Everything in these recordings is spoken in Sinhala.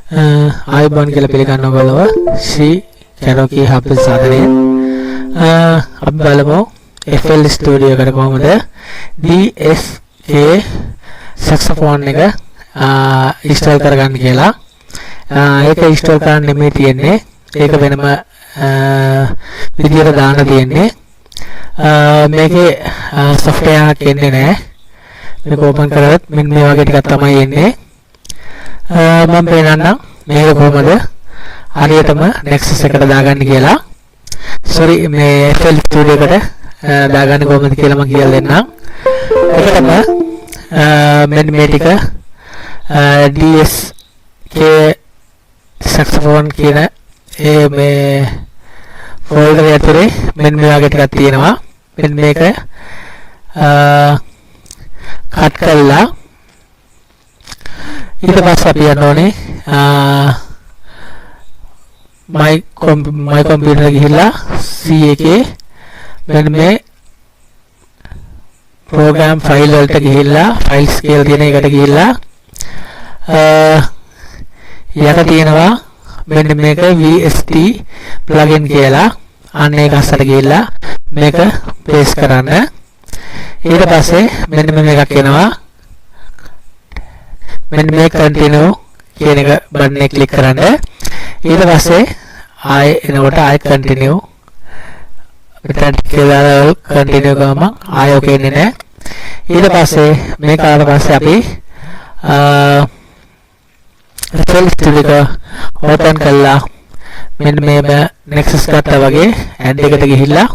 ආයුබෝවන් කියලා පිළිගන්න ඔයගොල්ලෝ ශ්‍රී කැරෝකි හබ් සාධනයෙන් අපි බලමු FL ස්ටුඩියෝ එකට කොහොමද DSK saxophone එක ඉන්ස්ටෝල් කරගන්න කියලා. ඒක ඉන්ස්ටෝල් කරන්න නෙමෙයි තියෙන්නේ. ඒක වෙනම විදියට දාන්න තියෙන්නේ. මේකේ software එකක් එන්නේ නැහැ. මේක open කරගත් මෙන්න මේ වගේ ටිකක් තමයි එන්නේ. මම පේනන්නම් මේක කොහොමද හරියටම Nexus එකට දාගන්න කියලා. sorry මේ FL Studio එකට දාගන්න කොහොමද කියලා මම කියලා දෙන්නම්. ඒකටම මෙන්න මේ ටික DSK saxophone කියන මේ folder ඇතුලේ මෙන්න මේ වගේ ටිකක් තියෙනවා. මෙන්න මේක කට් කරලා ඊට පස්සේ අපි යන්න ඕනේ my computer ගිහිල්ලා CAK මෙන්න මේ program file වලට ගිහිල්ලා files කියලා තියෙන එකට ගිහිල්ලා යට තියෙනවා මෙන්න මේක VST plugin කියලා. අන්න ඒක අස්සට ගිහිල්ලා මේක paste කරන්න. ඊට පස්සේ මෙන්න මේකක් එනවා. මෙන්න මේ continue කියන එක බටන් එක ක්ලික් කරන්න. ඊට පස්සේ ආයෙ එනකොට ආයෙ continue මෙතන කියලා continue ගම ආයෙ ඔක එන්නේ නැහැ. ඊට පස්සේ මේක ආවට පස්සේ අපි FL Studio open කළා. මෙන්න මේ Nexus ගත්තා වගේ add එකට ගිහිල්ලා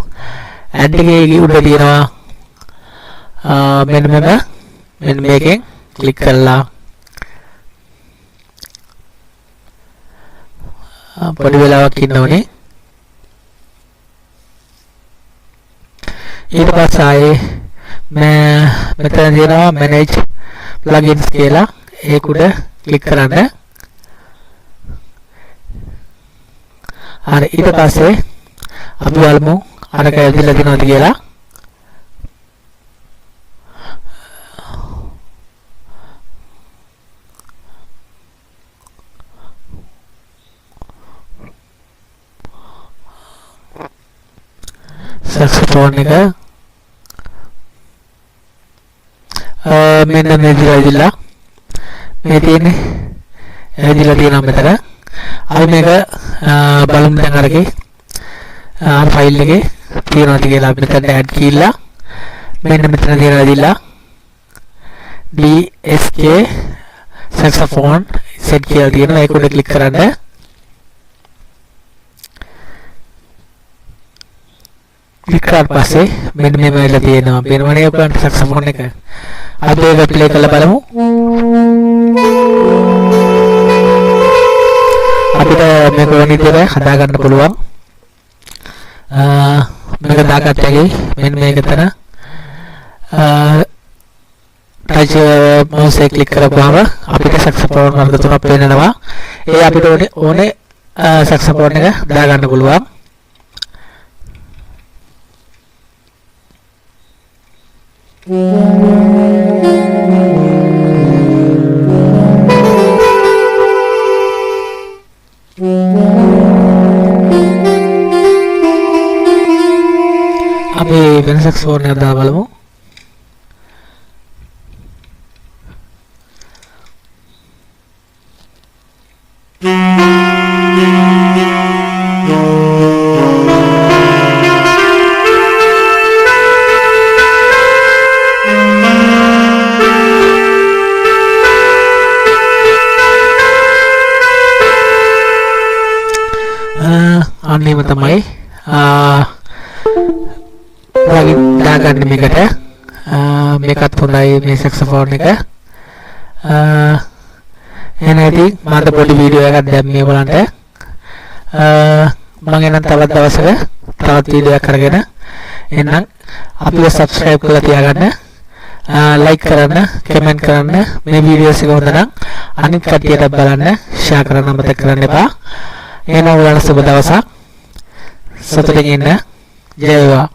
add එකේ උඩ තියෙනවා මෙන්න මේකෙන් ක්ලික් කළා. පොඩි වෙලාවක් ඉන්න ඕනේ. ඊට පස්සේ ආයේ මෙතන තියෙනවා manage plugins කියලා. ඒක උඩ ක්ලික් කරන්න. හරි ඊට පස්සේ අපි බලමු අරක ඇවිල්ලා තියෙනවද කියලා. saxophone එක මෙන්න මේ විදිහට මේ තියෙන්නේ ඇවිදලා තියෙනවා මෙතන. අපි මේක බලමු දැන් අරගේ ෆයිල් එකේ තියෙනවද කියලා. අපි මෙතන add කියලා මෙන්න මෙතන තියෙනවා ඇවිදලා DSK saxophone set කියලා තියෙනවා. ඒක උඩ ක්ලික් කරන්න. ක්ලික් කරලා පස්සේ මෙන්න මේ වෙලා තියෙනවා. පේනවනේ ඔයගොල්ලන්ට saxophone එක. අපි ඒක ප්ලේ කරලා බලමු. අපිට මේක වෙන විදිහට හදා ගන්න පුළුවන්. මේක දාගත්තේ මෙන්න මේක තන touch mouse එක ක්ලික් කරපුවාම අපිට saxophone වර්ග තුනක් පේනවා. ඒ අපිට ඕනේ saxophone එක දා ගන්න පුළුවන්. අපි වෙන saxophone එකක් දාලා බලමු. අන්නේම තමයි plugin දාගන්න මේකට. මේකත් හොඳයි මේ saxophone එක. එනදී මම පොඩි වීඩියෝ එකක් දැම්මේ ඔයගලන්ට. මම එනම් තවත් දවසක තවත් වීඩියෝ එකක් අරගෙන එන්නම්. අපිව subscribe කරලා තියාගන්න. like කරන්න, comment කරන්න. මේ වීඩියෝස් එක හොඳ නම් අනිත් කට්ටියට බලන්න, share කරන්න මතක කරන්න එපා. එහෙනම් ඔයාලට සුබ දවසක්. සතුටින් ඉන්න. ජය වේවා.